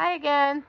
Hi again.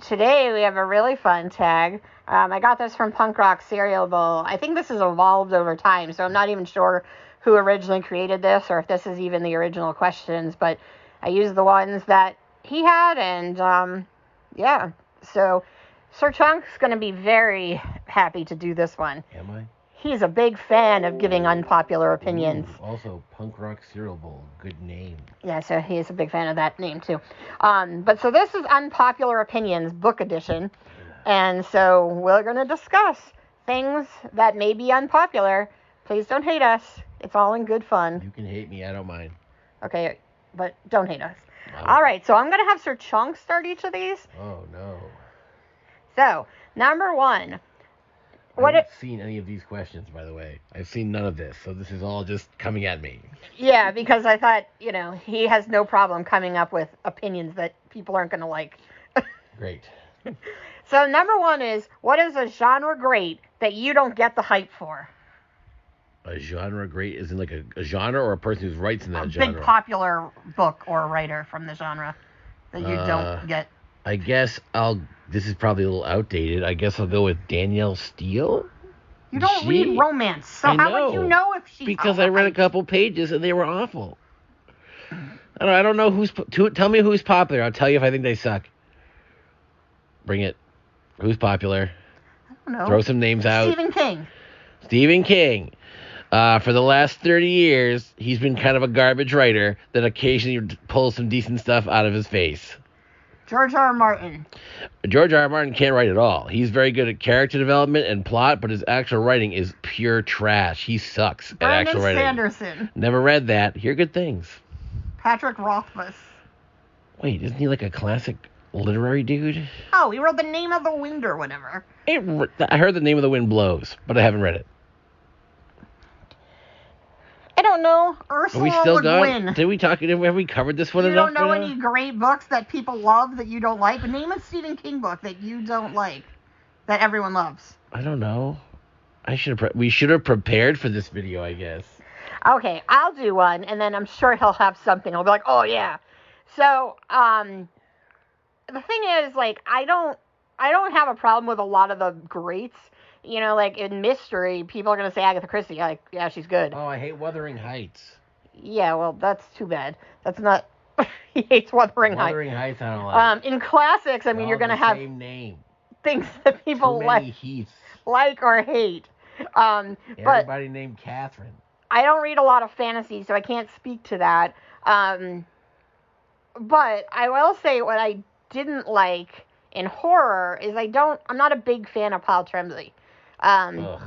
Today we have a really fun tag. I got this from Punk Rock Cereal Bowl. I think this has evolved over time, so I'm not even sure who originally created this or if this is even the original questions, but I used the ones that he had, and yeah. So Sir Chonk's going to be very happy to do this one. Am I? He's a big fan of giving unpopular opinions. Ooh, also, Punk Rock Cereal Bowl. Good name. Yeah, so he is a big fan of that name, too. But so this is Unpopular Opinions, book edition. And so we're going to discuss things that may be unpopular. Please don't hate us. It's all in good fun. You can hate me. I don't mind. Okay, but don't hate us. All right, so I'm going to have Sir Chonk start each of these. Oh, no. So, number one. I haven't seen any of these questions, by the way. I've seen none of this, so this is all just coming at me. Yeah, because I thought, he has no problem coming up with opinions that people aren't going to like. Great. So number one is, what is a genre great that you don't get the hype for? A genre great isn't like a genre or a person who writes in that genre? A big popular book or writer from the genre that you don't get. I guess this is probably a little outdated. I guess I'll go with Danielle Steele. You don't read romance, so how would you know if she... Because I read a couple pages and they were awful. I don't know who's... Tell me who's popular. I'll tell you if I think they suck. Bring it. Who's popular? I don't know. Throw some names out. Stephen King. Stephen King. For the last 30 years, he's been kind of a garbage writer that occasionally pulls some decent stuff out of his face. George R. R. Martin. George R. R. Martin can't write at all. He's very good at character development and plot, but his actual writing is pure trash. He sucks at actual writing. Brandon Sanderson. Never read that. Hear good things. Patrick Rothfuss. Wait, isn't he like a classic literary dude? Oh, he wrote The Name of the Wind or whatever. I heard The Name of the Wind blows, but I haven't read it. I don't know. Ursula Are we still Le going? Guin. Did we talk? Have we covered this one You enough? don't know any great books that people love that you don't like? Name a Stephen King book that you don't like that everyone loves. I don't know. We should have prepared for this video, I guess. Okay, I'll do one, and then I'm sure he'll have something. I'll be like, oh yeah. So, the thing is, like, I don't have a problem with a lot of the greats. Like in mystery, people are going to say Agatha Christie. Like, yeah, she's good. Oh, I hate Wuthering Heights. Yeah, well, that's too bad. That's not... He hates Wuthering Heights. Wuthering Heights, I don't like. In classics, I mean, you're going to have... same name. Things that people like or hate. Everybody named Catherine. I don't read a lot of fantasy, so I can't speak to that. But I will say what I didn't like in horror is I'm not a big fan of Paul Tremblay. And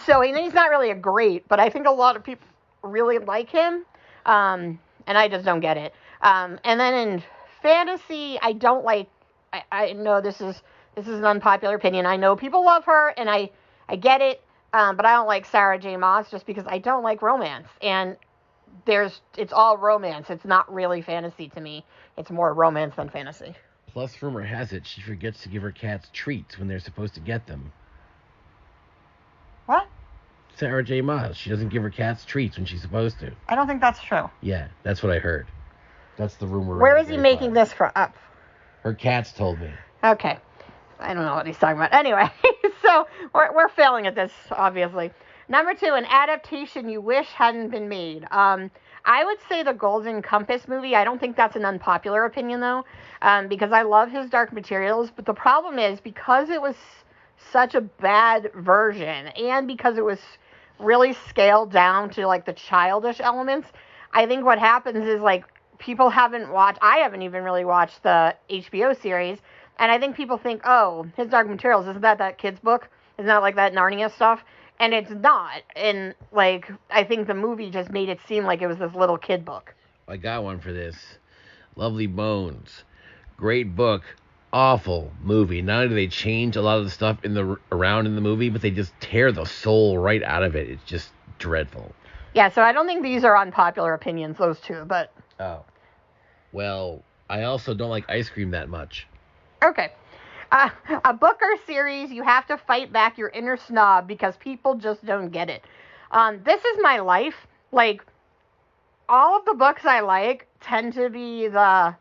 so he's not really a great, but I think a lot of people really like him. And I just don't get it. And then in fantasy, I don't like, I know this is an unpopular opinion. I know people love her, and I get it. But I don't like Sarah J. Maas just because I don't like romance. And it's all romance. It's not really fantasy to me. It's more romance than fantasy. Plus, rumor has it, she forgets to give her cats treats when they're supposed to get them. What? Sarah J. Maas. She doesn't give her cats treats when she's supposed to. I don't think that's true. Yeah, that's what I heard. That's the rumor. Where is he making this up? Her cats told me. Okay. I don't know what he's talking about. Anyway, so we're failing at this, obviously. Number two, an adaptation you wish hadn't been made. I would say the Golden Compass movie. I don't think that's an unpopular opinion, though, because I love his Dark Materials. But the problem is, because it was such a bad version, and because it was really scaled down to, like, the childish elements, I think what happens is, like, people haven't watched... I haven't even really watched the HBO series, and I think people think, oh, his Dark Materials, isn't that kid's book? Isn't that, like, that Narnia stuff? And it's not. And, like, I think the movie just made it seem like it was this little kid book. I got one for this. Lovely Bones. Great book. Awful movie. Not only do they change a lot of the stuff around in the movie, but they just tear the soul right out of it. It's just dreadful. Yeah, so I don't think these are unpopular opinions, those two, but... Oh. Well, I also don't like ice cream that much. Okay. A book or series, you have to fight back your inner snob because people just don't get it. This is my life. Like, all of the books I like tend to be the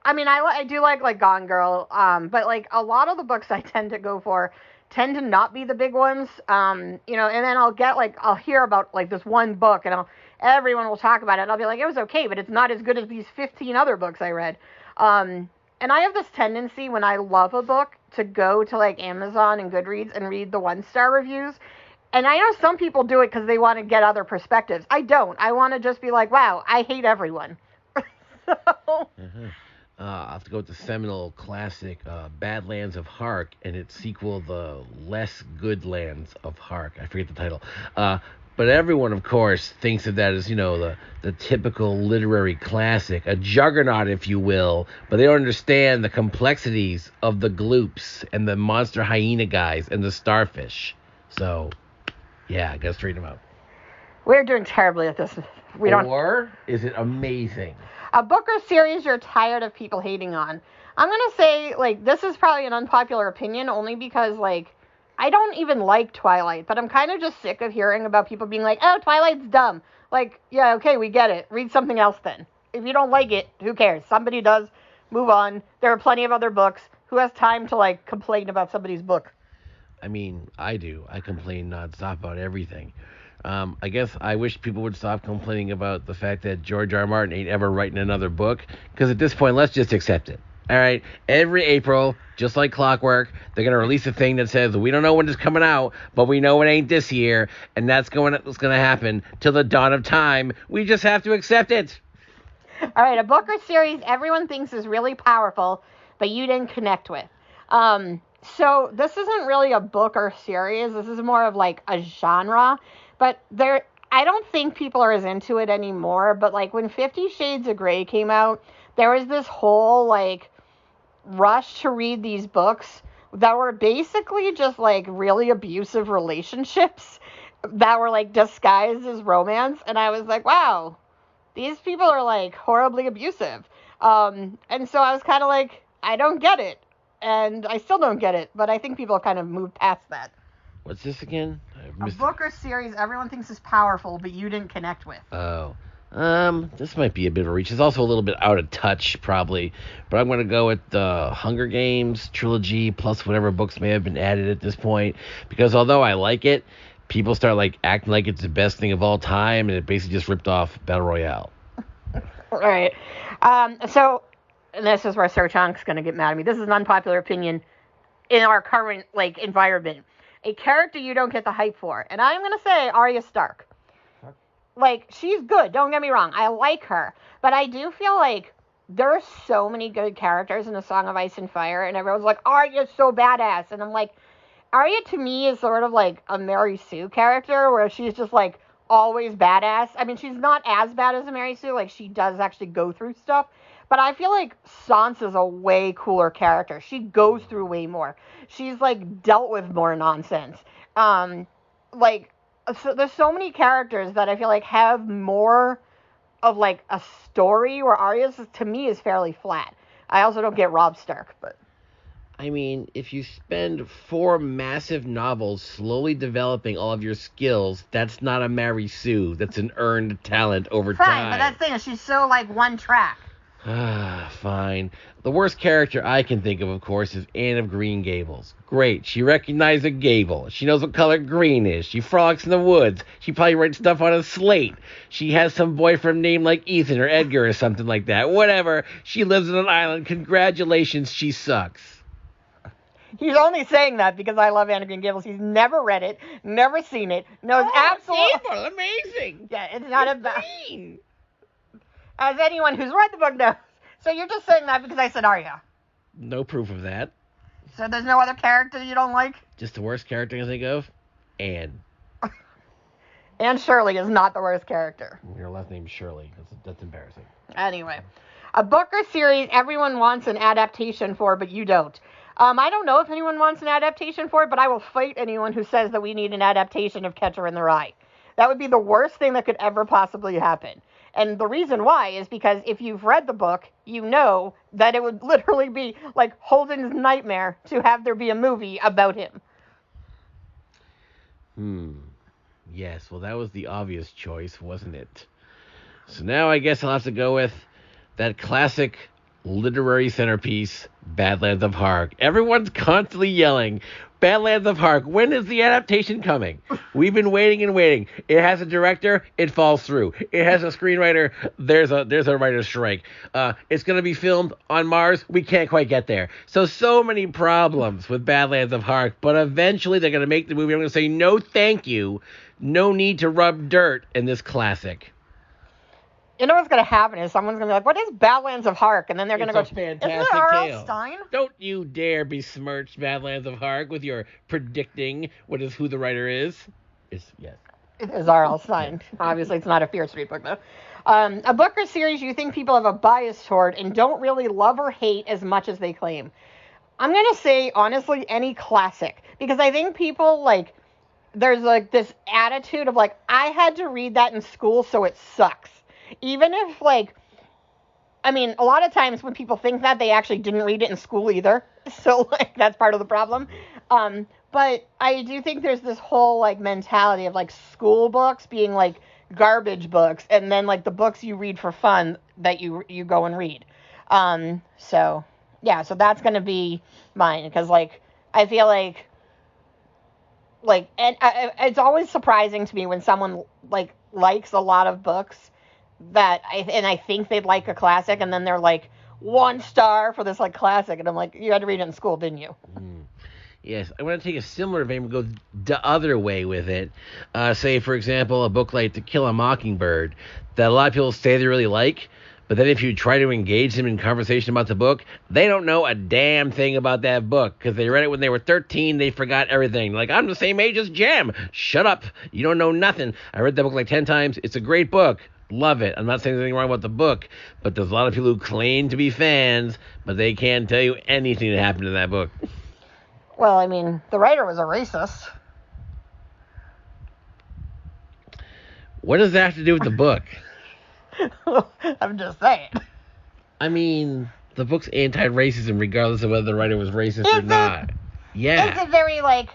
I mean, I do like Gone Girl, but like a lot of the books I tend to go for tend to not be the big ones, you know, and then I'll hear about like this one book and everyone will talk about it and I'll be like, it was okay, but it's not as good as these 15 other books I read. And I have this tendency when I love a book to go to like Amazon and Goodreads and read the 1-star reviews. And I know some people do it because they want to get other perspectives. I don't. I want to just be like, wow, I hate everyone. So, I'll have to go with the seminal classic Badlands of Hark and its sequel, The Less Good Lands of Hark. I forget the title. But everyone, of course, thinks of that as, you know, the typical literary classic, a juggernaut, if you will, but they don't understand the complexities of the gloops and the monster hyena guys and the starfish. So, yeah, I gotta straighten them out. we're doing terribly at this. Or is it amazing? A book or series you're tired of people hating on. I'm going to say, like, this is probably an unpopular opinion only because, like, I don't even like Twilight, but I'm kind of just sick of hearing about people being like, oh, Twilight's dumb. Like, yeah, okay, we get it. Read something else then. If you don't like it, who cares? Somebody does. Move on. There are plenty of other books. Who has time to, like, complain about somebody's book? I mean, I do. I complain nonstop about everything. I guess I wish people would stop complaining about the fact that George R. R. Martin ain't ever writing another book, because at this point, let's just accept it. All right, every April, just like clockwork, they're gonna release a thing that says we don't know when it's coming out, but we know it ain't this year, and that's gonna happen till the dawn of time. We just have to accept it. All right, a book or series everyone thinks is really powerful, but you didn't connect with. So this isn't really a book or series. This is more of like a genre. But I don't think people are as into it anymore. But like when 50 Shades of Grey came out, there was this whole like rush to read these books that were basically just like really abusive relationships that were like disguised as romance. And I was like, wow, these people are like horribly abusive. And so I was kind of like, I don't get it. And I still don't get it. But I think people kind of moved past that. What's this again? A book or series everyone thinks is powerful, but you didn't connect with. Oh. This might be a bit of a reach. It's also a little bit out of touch, probably. But I'm going to go with the Hunger Games trilogy, plus whatever books may have been added at this point. Because although I like it, people start like acting like it's the best thing of all time, and it basically just ripped off Battle Royale. All right. So, and this is where Sir Chonk's going to get mad at me. This is an unpopular opinion in our current like environment. A character you don't get the hype for. And I'm going to say Arya Stark. Like, she's good. Don't get me wrong. I like her. But I do feel like there are so many good characters in A Song of Ice and Fire. And everyone's like, Arya's so badass. And I'm like, Arya to me is sort of like a Mary Sue character where she's just like always badass. I mean, she's not as bad as a Mary Sue. Like, she does actually go through stuff. But I feel like Sansa's a way cooler character. She goes through way more. She's like dealt with more nonsense. So there's so many characters that I feel like have more of like a story where Arya's to me is fairly flat. I also don't get Robb Stark, but I mean, if you spend 4 massive novels slowly developing all of your skills, that's not a Mary Sue. That's an earned talent over time. Fine, but that's the thing is she's so like one track. Fine. The worst character I can think of course, is Anne of Green Gables. Great. She recognized a gable. She knows what color green is. She frolics in the woods. She probably writes stuff on a slate. She has some boyfriend named like Ethan or Edgar or something like that. Whatever. She lives on an island. Congratulations, she sucks. He's only saying that because I love Anne of Green Gables. He's never read it, never seen it, knows absolutely... Gable, amazing. Yeah, it's not about... As anyone who's read the book knows. So you're just saying that because I said Arya. No proof of that. So there's no other character you don't like? Just the worst character I can think of? Anne. Anne Shirley is not the worst character. Your last name's Shirley. That's embarrassing. Anyway. A book or series everyone wants an adaptation for, but you don't. I don't know if anyone wants an adaptation for it, but I will fight anyone who says that we need an adaptation of Catcher in the Rye. That would be the worst thing that could ever possibly happen. And the reason why is because if you've read the book, you know that it would literally be like Holden's nightmare to have there be a movie about him. Yes, well, that was the obvious choice, wasn't it? So now I guess I'll have to go with that classic literary centerpiece, Badlands of Hark. Everyone's constantly yelling, Badlands of Hark, when is the adaptation coming? We've been waiting and waiting. It has a director, it falls through. It has a screenwriter, there's a writer's strike. It's going to be filmed on Mars, we can't quite get there. So many problems with Badlands of Hark, but eventually they're going to make the movie. I'm going to say no thank you, no need to rub dirt in this classic. You know what's going to happen is someone's going to be like, what is Badlands of Hark? And then they're going to go, It's a fantastic isn't it R.L. tale. Stein? Don't you dare besmirch Badlands of Hark with your predicting who the writer is. Yes. It is R.L. Stein. Obviously, it's not a Fear Street book, though. A book or series you think people have a bias toward and don't really love or hate as much as they claim. I'm going to say, honestly, any classic. Because I think people, like, there's, like, this attitude of, like, I had to read that in school, so it sucks. Even if, like, I mean, a lot of times when people think that, they actually didn't read it in school either. So, like, that's part of the problem. But I do think there's this whole, like, mentality of, like, school books being, like, garbage books. And then, like, the books you read for fun that you go and read. So that's going to be mine. Because, like, I feel like, and it's always surprising to me when someone, like, likes a lot of books. I think they'd like a classic, and then they're like 1 star for this like classic, and I'm like, you had to read it in school, didn't you? Yes, I want to take a similar vein and go the other way with it. Say, for example, a book like To Kill a Mockingbird that a lot of people say they really like, but then if you try to engage them in conversation about the book, they don't know a damn thing about that book because they read it when they were 13. They forgot everything. Like, I'm the same age as Jem. Shut up. You don't know nothing. I read that book like 10 times. It's a great book. Love it. I'm not saying there's anything wrong about the book, but there's a lot of people who claim to be fans, but they can't tell you anything that happened in that book. Well, I mean, the writer was a racist. What does that have to do with the book? I'm just saying. I mean, the book's anti-racism regardless of whether the writer was racist or not. Yeah. It's a very, like,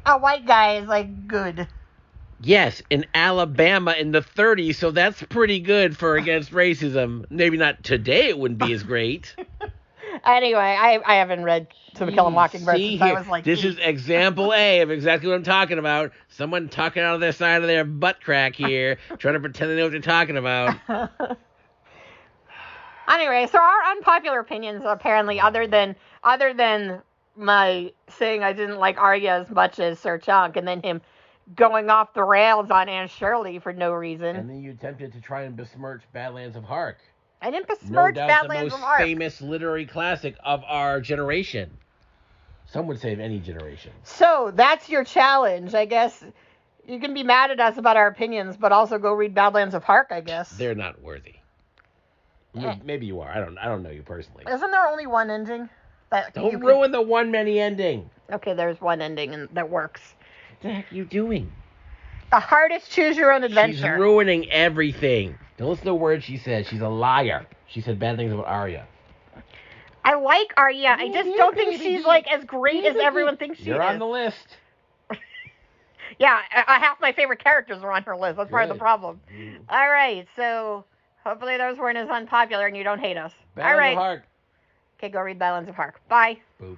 a white guy is, like, good. Yes, in Alabama in the 30s, so that's pretty good for against racism. Maybe not today, it wouldn't be as great. Anyway, I haven't read To Kill a Mockingbird since I was like This is example A of exactly what I'm talking about. Someone talking out of their side of their butt crack here, trying to pretend they know what they're talking about. Anyway, so our unpopular opinions, apparently, other than my saying I didn't like Arya as much as Sir Chonk, and then him going off the rails on Anne Shirley for no reason. And then you attempted to try and besmirch Badlands of Hark. I didn't besmirch Badlands of Hark. The most famous literary classic of our generation. Some would say of any generation. So, that's your challenge, I guess. You can be mad at us about our opinions, but also go read Badlands of Hark, I guess. They're not worthy. Maybe you are. I don't know you personally. Isn't there only one ending? Don't ruin the one many ending. Okay, there's one ending that works. What the heck are you doing? The hardest choose your own adventure. She's ruining everything. Don't listen to the words she said. She's a liar. She said bad things about Arya. I like Arya. I just don't think she's like as great as everyone thinks she is. You're on the list. Yeah, half my favorite characters are on her list. That's part of the problem. All right, so hopefully those weren't as unpopular and you don't hate us. Badlands of Hark. Okay, go read Badlands of Hark. Bye. Boop.